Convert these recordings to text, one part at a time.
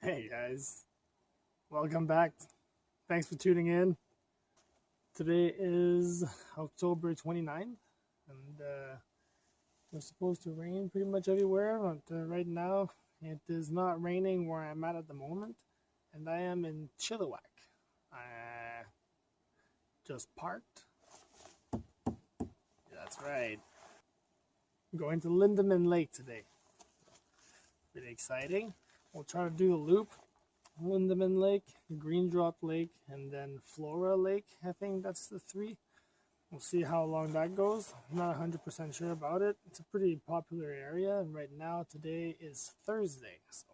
Hey guys, welcome back. Thanks for tuning in. Today is October 29th, and it's supposed to rain pretty much everywhere, but right now it is not raining where I'm at the moment, and I am in Chilliwack. I just parked. That's right. I'm going to Lindemann Lake today. Pretty exciting. We'll try to do the loop. Lindemann Lake, Greendrop Lake, and then Flora Lake. I think that's the three. We'll see how long that goes. I'm not 100% sure about it. It's a pretty popular area, and right now, today is Thursday, so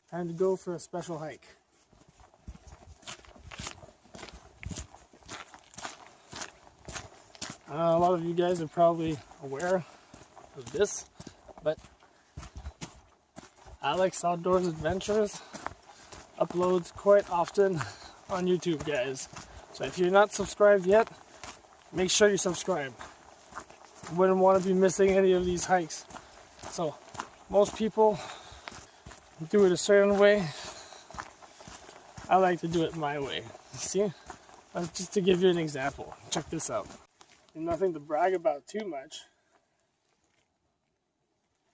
time to go for a special hike. A lot of you guys are probably aware of this, but Alex Outdoors Adventures uploads quite often on YouTube, guys. So if you're not subscribed yet, make sure you subscribe. You wouldn't want to be missing any of these hikes. So most people do it a certain way. I like to do it my way. See? Just to give you an example. Check this out. Nothing to brag about too much.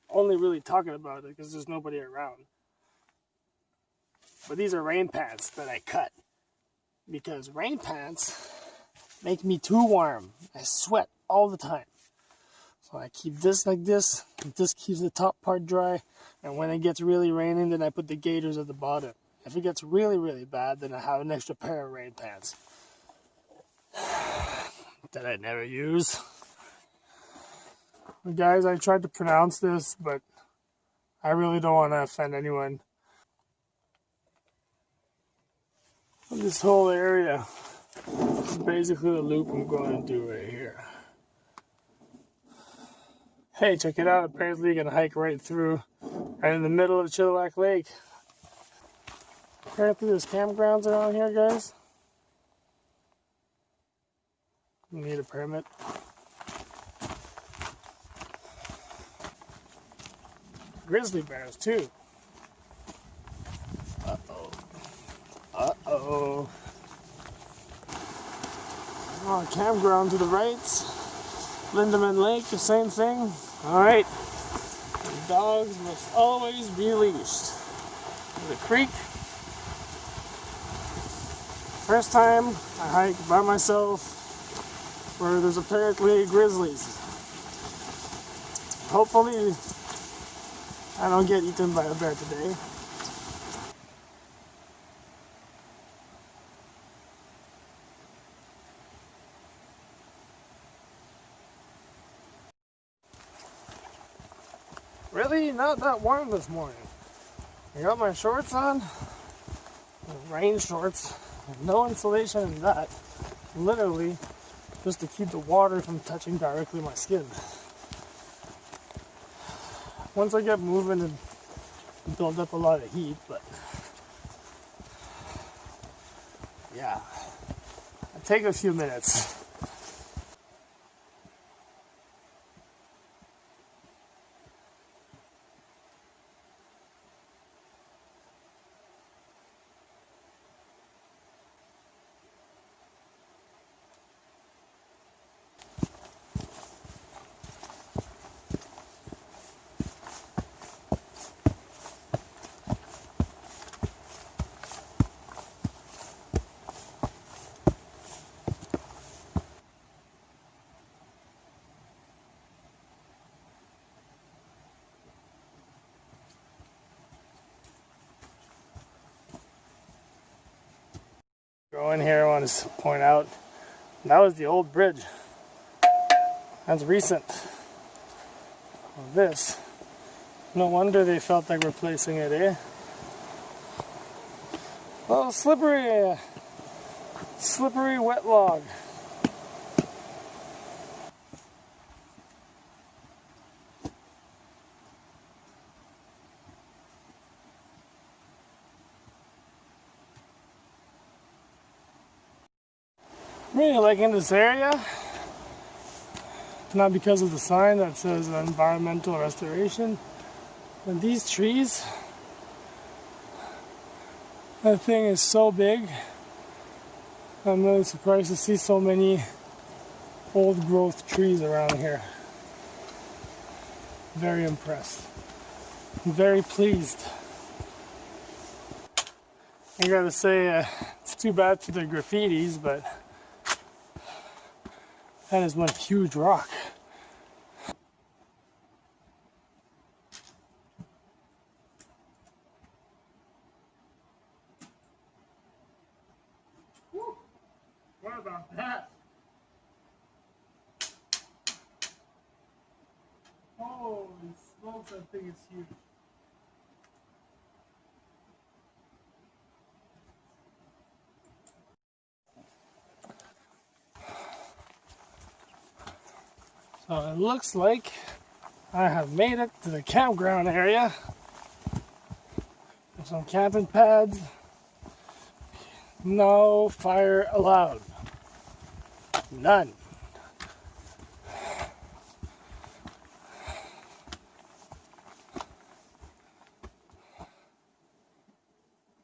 Only really talking about it because there's nobody around. But these are rain pants that I cut, because rain pants make me too warm. I sweat all the time. So I keep this like this. This keeps the top part dry. And when it gets really raining, then I put the gaiters at the bottom. If it gets really, really bad, then I have an extra pair of rain pants that I never use. Guys, I tried to pronounce this, but I really don't want to offend anyone. This whole area is basically the loop I'm going to do right here. Hey, check it out. Apparently you can hike right through, right in the middle of Chilliwack Lake. Apparently there's campgrounds around here, guys. You need a permit. Grizzly bears too. Uh-oh. Oh, campground to the right. Lindemann Lake, the same thing. Alright. Dogs must always be leashed. There's a creek. First time I hike by myself where there's apparently grizzlies. Hopefully I don't get eaten by a bear today. Really not that warm this morning. I got my shorts on, rain shorts, no insulation in that. Literally just to keep the water from touching directly my skin. Once I get moving and build up a lot of heat, but yeah, it'll take a few minutes. Go in here, I want to point out, that was the old bridge. That's recent. This, no wonder they felt like replacing it, eh? Oh, slippery wet log. I'm really liking this area. Not because of the sign that says environmental restoration, but these trees That thing is so big. I'm really surprised to see so many old growth trees around here. Very impressed. I'm very pleased. I gotta say, it's too bad for the graffitis, but that is one huge rock. Woo! What about that? Holy smokes, that thing is huge. So it looks like I have made it to the campground area. There's some camping pads. No fire allowed. None.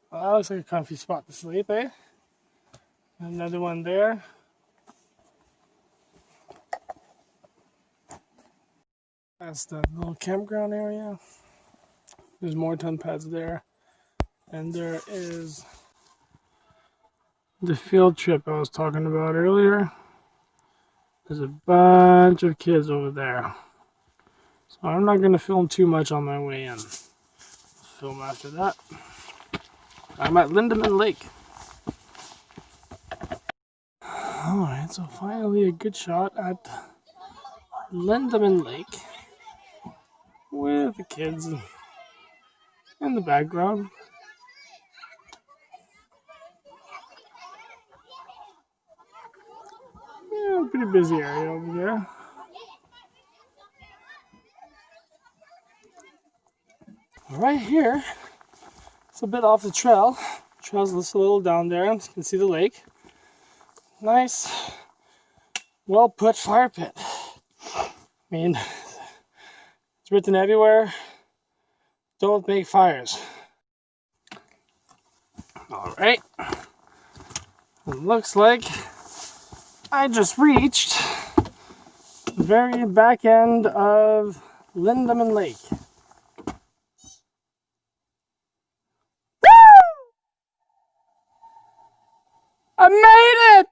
Well, that looks like a comfy spot to sleep, eh? Another one there. That's the little campground area. There's more tent pads there. And there is the field trip I was talking about earlier. There's a bunch of kids over there. So I'm not going to film too much on my way in. Film after that. I'm at Lindemann Lake. Alright, so finally a good shot at Lindemann Lake with the kids in the background. Yeah, pretty busy area over there. Right here, it's a bit off the trail. The trail's just a little down there. You can see the lake. Nice, well put fire pit. I mean, it's written everywhere, don't make fires. Alright, it looks like I just reached the very back end of Lindemann Lake. I made it!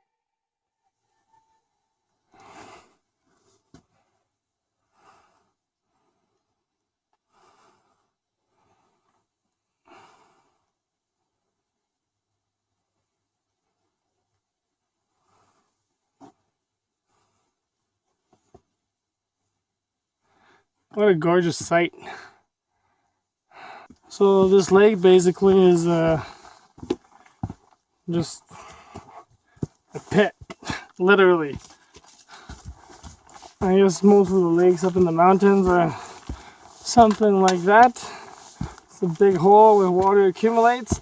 What a gorgeous sight. So this lake basically is just a pit, literally. I guess most of the lakes up in the mountains are something like that. It's a big hole where water accumulates.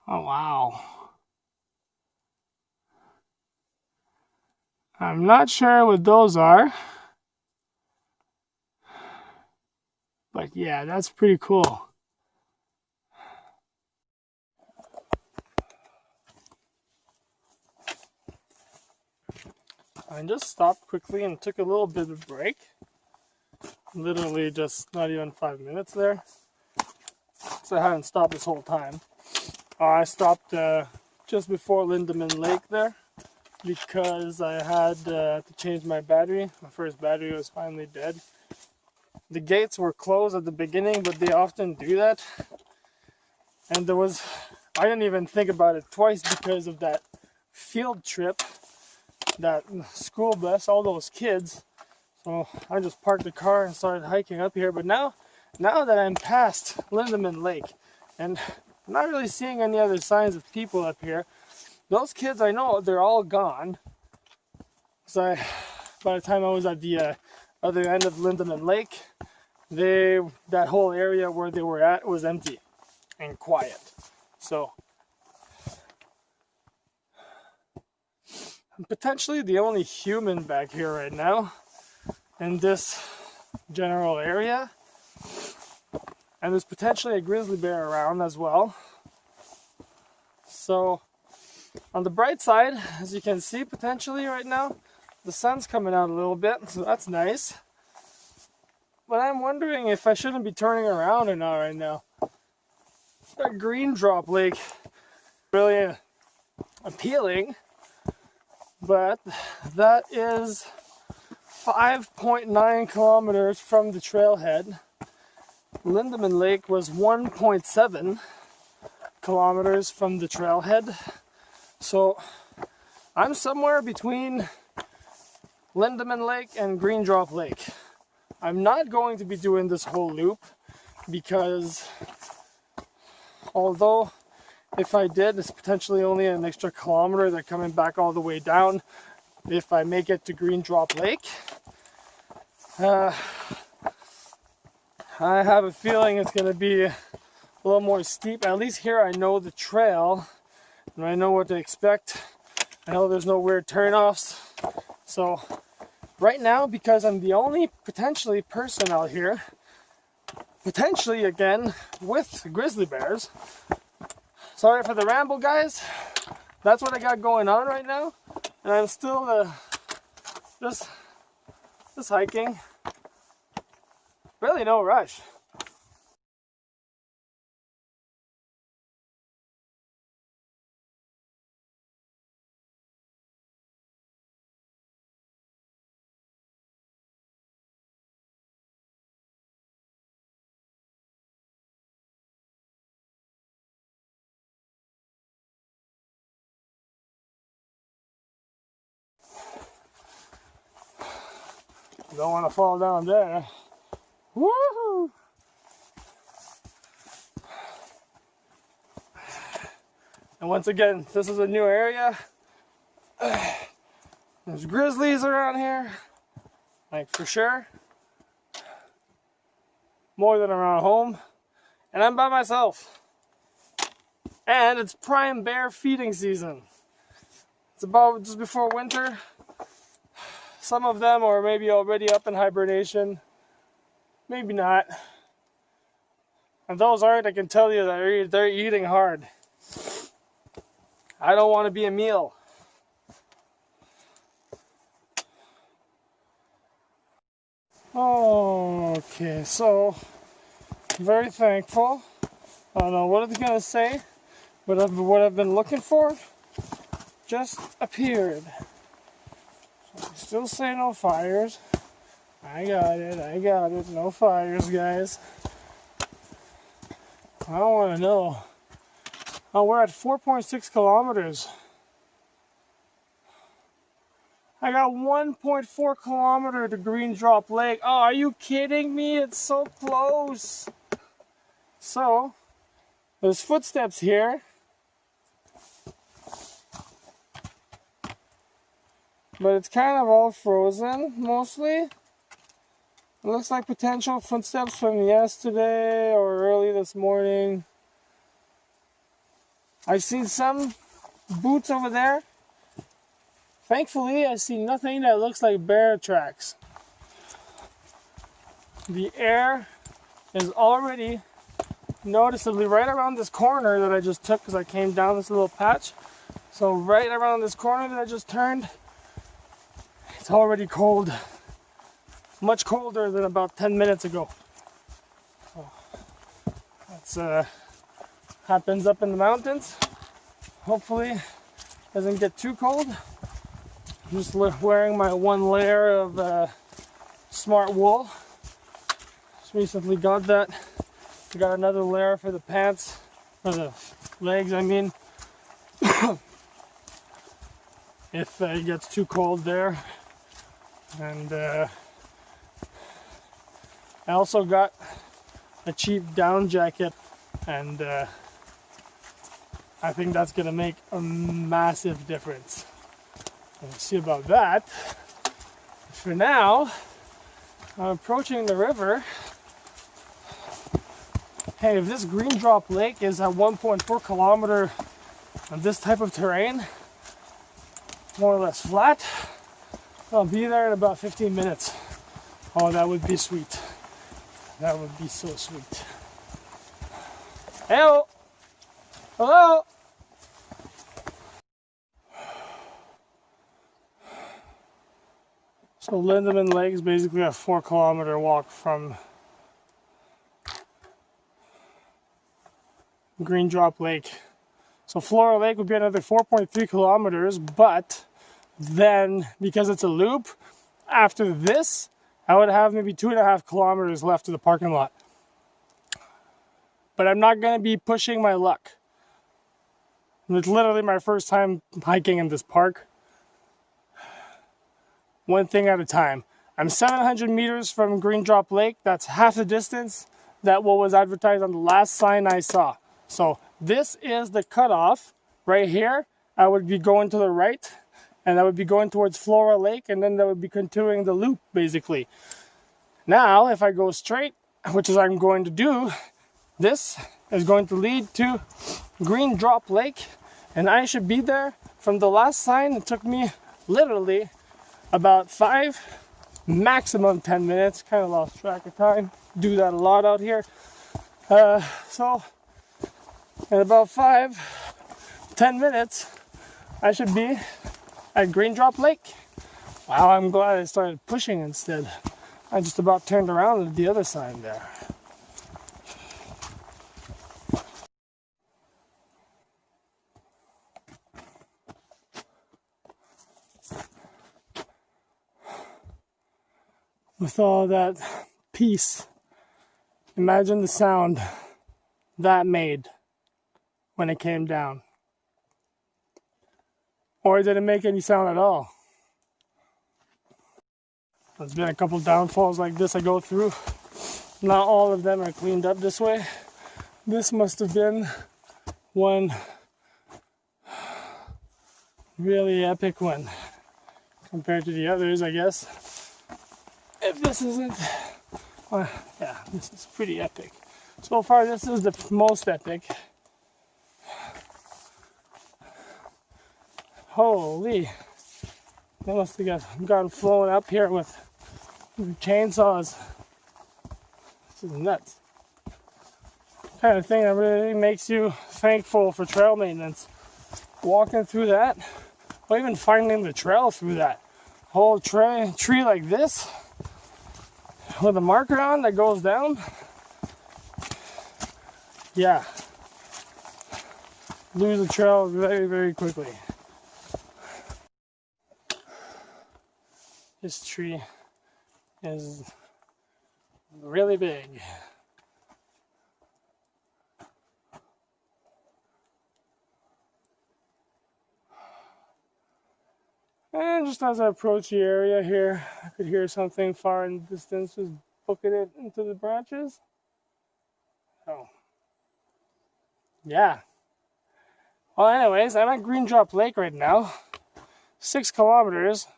Oh wow. I'm not sure what those are. But yeah, that's pretty cool. I just stopped quickly and took a little bit of a break. Literally just not even 5 minutes there. So I haven't stopped this whole time. I stopped just before Lindemann Lake there because I had to change my battery. My first battery was finally dead. The gates were closed at the beginning, but they often do that. And I didn't even think about it twice because of that field trip, that school bus, all those kids. So I just parked the car and started hiking up here. But now that I'm past Lindemann Lake and I'm not really seeing any other signs of people up here, those kids, I know they're all gone. So by the time I was at the other end of Lindemann Lake, that whole area where they were at was empty and quiet. So I'm potentially the only human back here right now in this general area. And there's potentially a grizzly bear around as well. So on the bright side, as you can see potentially right now, the sun's coming out a little bit, so that's nice. But I'm wondering if I shouldn't be turning around or not right now. That Greendrop Lake, really appealing, but that is 5.9 kilometers from the trailhead. Lindemann Lake was 1.7 kilometers from the trailhead. So I'm somewhere between Lindemann Lake and Greendrop Lake. I'm not going to be doing this whole loop because although if I did, it's potentially only an extra kilometer. They're coming back all the way down if I make it to Greendrop Lake. I have a feeling it's going to be a little more steep. At least here I know the trail and I know what to expect. I know there's no weird turnoffs. So right now, because I'm the only potentially person out here, potentially again with grizzly bears. Sorry for the ramble, guys. That's what I got going on right now. And I'm still just hiking. Really no rush. Don't want to fall down there. Woohoo! And once again, this is a new area. There's grizzlies around here, like for sure. More than around home. And I'm by myself. And it's prime bear feeding season. It's about just before winter. Some of them are maybe already up in hibernation. Maybe not. And those aren't, I can tell you, they're eating hard. I don't want to be a meal. Okay, so very thankful. I don't know what it's gonna say, but what I've been looking for just appeared. So I still say no fires. I got it. No fires, guys. I don't want to know. Oh, we're at 4.6 kilometers. I got 1.4 kilometer to Greendrop Lake. Oh, are you kidding me? It's so close. So, there's footsteps here. But it's kind of all frozen, mostly. It looks like potential footsteps from yesterday or early this morning. I've seen some boots over there. Thankfully, I see nothing that looks like bear tracks. The air is already noticeably right around this corner that I just took because I came down this little patch. So right around this corner that I just turned, it's already cold. Much colder than about 10 minutes ago. So that's happens up in the mountains. Hopefully doesn't get too cold. I'm just wearing my one layer of smart wool. Just recently got that. I got another layer for the pants, for the legs I mean. If it gets too cold there. And I also got a cheap down jacket, and I think that's gonna make a massive difference. We'll see about that. For now, I'm approaching the river. Hey, if this Greendrop Lake is at 1.4 kilometer on this type of terrain, more or less flat, I'll be there in about 15 minutes. Oh, that would be sweet. That would be so sweet. Hello. Hello. So Lindemann Lake is basically a 4-kilometer walk from Greendrop Lake. So Flora Lake would be another 4.3 kilometers, but then because it's a loop, after this, I would have maybe 2.5 kilometers left to the parking lot. But I'm not going to be pushing my luck. It's literally my first time hiking in this park. One thing at a time. I'm 700 meters from Greendrop Lake. That's half the distance that what was advertised on the last sign I saw. So this is the cutoff right here. I would be going to the right, and I would be going towards Flora Lake, and then that would be continuing the loop basically. Now, if I go straight, which is I'm going to do, this is going to lead to Greendrop Lake, and I should be there. From the last sign, it took me literally about 5, maximum 10 minutes. Kind of lost track of time. Do that a lot out here. So in about 5-10 minutes, I should be at Greendrop Lake. Wow, I'm glad I started pushing instead. I just about turned around at the other side there. With all that peace, imagine the sound that made when it came down. Or did it make any sound at all? There's been a couple downfalls like this I go through. Not all of them are cleaned up this way. This must have been one really epic one compared to the others, I guess. If this isn't, well, yeah, this is pretty epic. So far, this is the most epic. Holy, they must have gotten flown up here with chainsaws. This is nuts. Kind of thing that really makes you thankful for trail maintenance. Walking through that, or even finding the trail through that whole tree like this, with a marker on that goes down. Yeah. Lose the trail very, very quickly. This tree is really big. And just as I approach the area here, I could hear something far in the distance just booking it into the branches. Oh. Yeah. Well, anyways, I'm at Greendrop Lake right now. 6 kilometers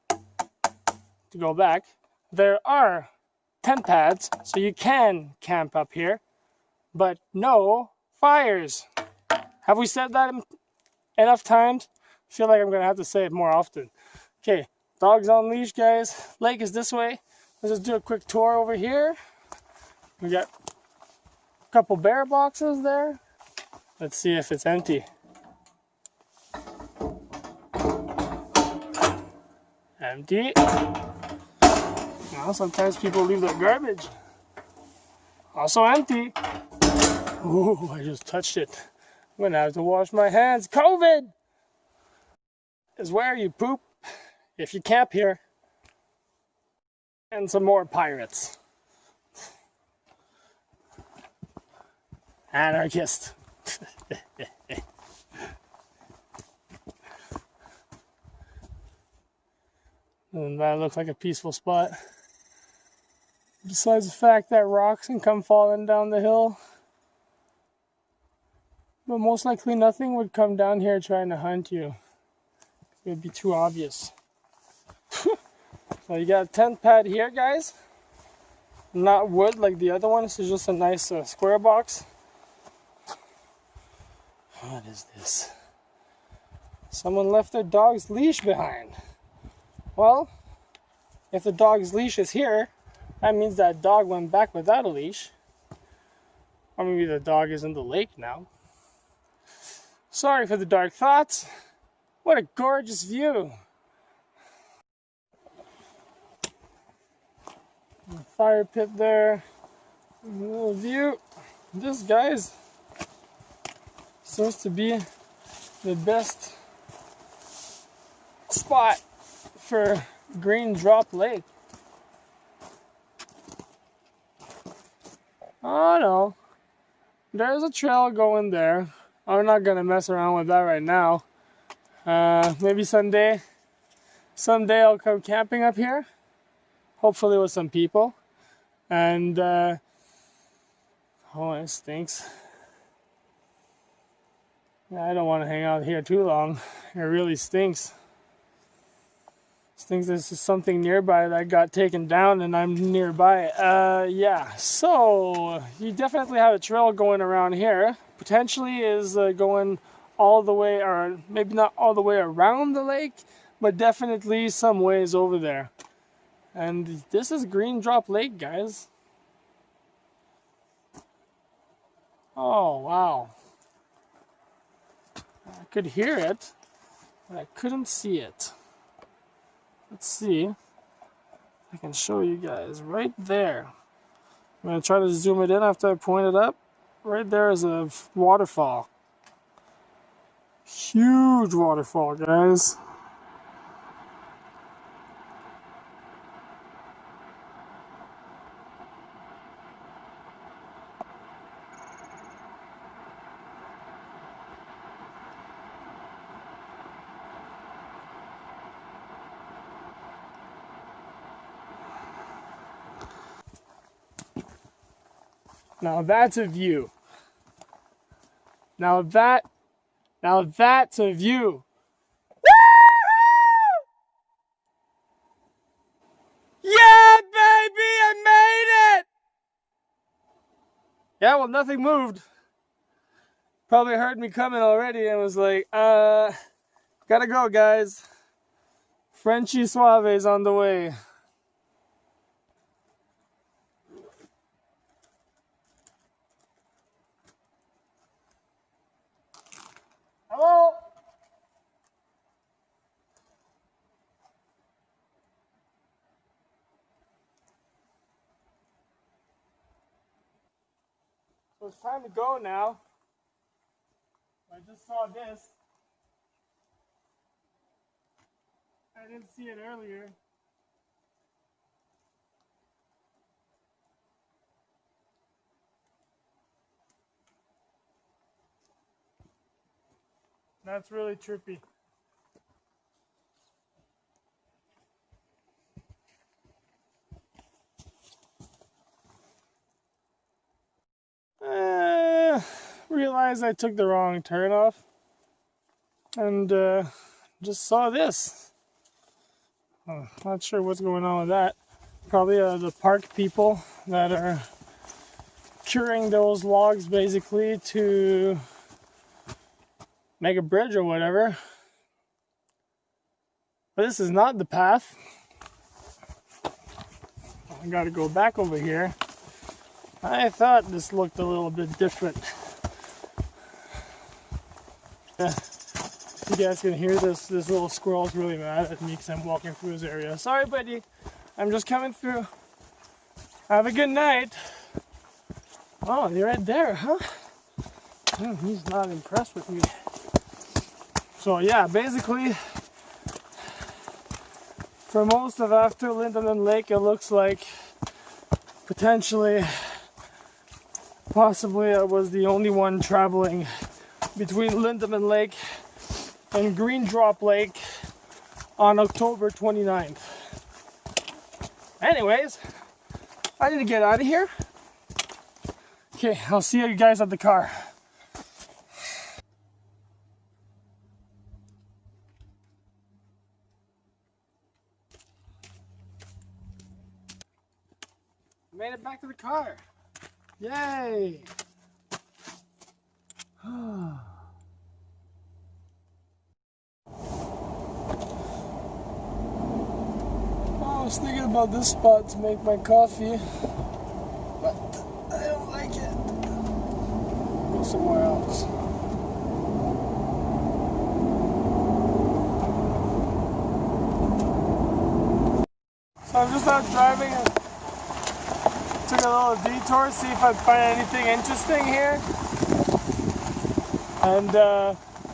to go back. There are tent pads, so you can camp up here, but no fires. Have we said that enough times? I feel like I'm going to have to say it more often. Okay, dogs on leash, guys. Lake is this way. Let's just do a quick tour over here. We got a couple bear boxes there. Let's see if it's empty. Empty. Now, sometimes people leave their garbage. Also empty. Ooh, I just touched it. I'm going to have to wash my hands. COVID is where you poop if you camp here. And some more pirates. Anarchist. Doesn't that look like a peaceful spot? Besides the fact that rocks can come falling down the hill. But most likely nothing would come down here trying to hunt you. It would be too obvious. So you got a tent pad here, guys. Not wood like the other one. This is just a nice square box. What is this? Someone left their dog's leash behind. Well, if the dog's leash is here, that means that dog went back without a leash. Or maybe the dog is in the lake now. Sorry for the dark thoughts. What a gorgeous view. The fire pit there. A little view. This, guys, seems to be the best spot for Greendrop Lake. Oh no, there's a trail going there. I'm not gonna mess around with that right now. Maybe someday I'll come camping up here, hopefully with some people. And oh, it stinks. I don't want to hang out here too long. It really stinks. Thinks there's something nearby that got taken down and I'm nearby. Yeah, so you definitely have a trail going around here. Potentially is going all the way, or maybe not all the way around the lake, but definitely some ways over there. And this is Greendrop Lake, guys. Oh, wow. I could hear it, but I couldn't see it. Let's see. I can show you guys right there. I'm going to try to zoom it in after I point it up. Right there is a waterfall. Huge waterfall, guys. Now that's a view. Now that's a view. Yeah, baby, I made it! Yeah, well, nothing moved. Probably heard me coming already and was like, gotta go, guys. Frenchy Suave's on the way. Hello? So it's time to go now. I just saw this. I didn't see it earlier. That's really trippy. Realized I took the wrong turn off and just saw this. Not sure what's going on with that. Probably the park people that are curing those logs basically to make a bridge or whatever. But this is not the path. I gotta go back over here. I thought this looked a little bit different. You guys can hear this little squirrel's really mad at me because I'm walking through his area. Sorry, buddy. I'm just coming through. Have a good night. Oh, you're right there, huh? He's not impressed with me. So yeah, basically, for most of after Lindemann Lake, it looks like potentially, possibly I was the only one traveling between Lindemann Lake and Greendrop Lake on October 29th. Anyways, I need to get out of here. Okay, I'll see you guys at the car. Made it back to the car. Yay! I was thinking about this spot to make my coffee, but I don't like it. somewhere else. So I'm just out driving and took a little detour, see if I'd find anything interesting here. And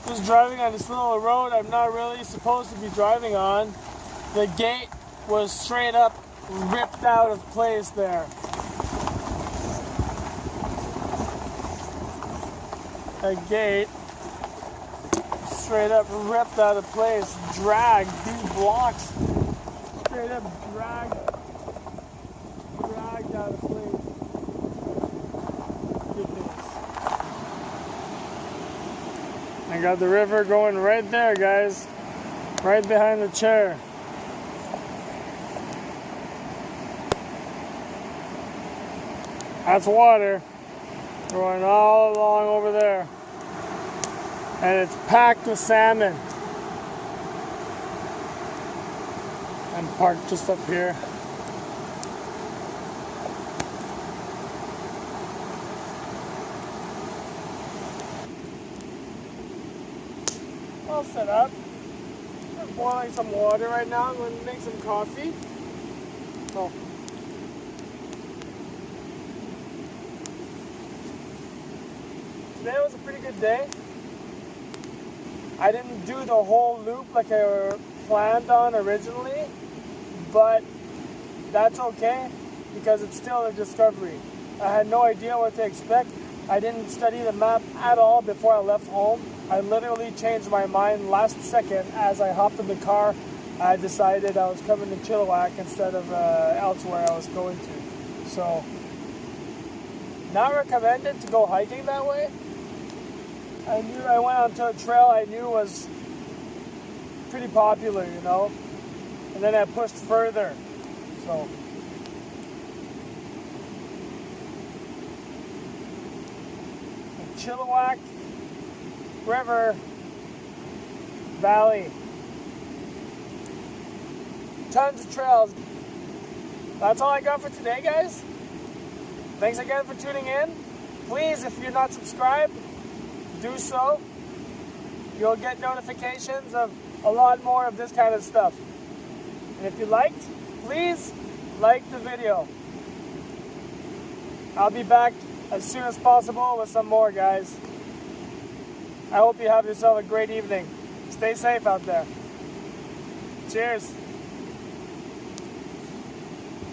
just driving on this little road I'm not really supposed to be driving on. The gate was straight up ripped out of place there. A gate straight up ripped out of place, dragged these blocks straight up dragged out of place. Look at this. I got the river going right there, guys, right behind the chair. That's water going all along over there. And it's packed with salmon. I'm parked just up here. All set up. I'm boiling some water right now. I'm going to make some coffee. So, today was a pretty good day. I didn't do the whole loop like I planned on originally, but that's okay because it's still a discovery. I had no idea what to expect. I didn't study the map at all before I left home. I literally changed my mind last second as I hopped in the car. I decided I was coming to Chilliwack instead of elsewhere I was going to. So, not recommended to go hiking that way. I went onto a trail I knew was pretty popular, you know, and then I pushed further. So, the Chilliwack River Valley, tons of trails. That's all I got for today, guys. Thanks again for tuning in. Please, if you're not subscribed, do so. You'll get notifications of a lot more of this kind of stuff. And if you liked, please like the video. I'll be back as soon as possible with some more, guys. I hope you have yourself a great evening. Stay safe out there. Cheers.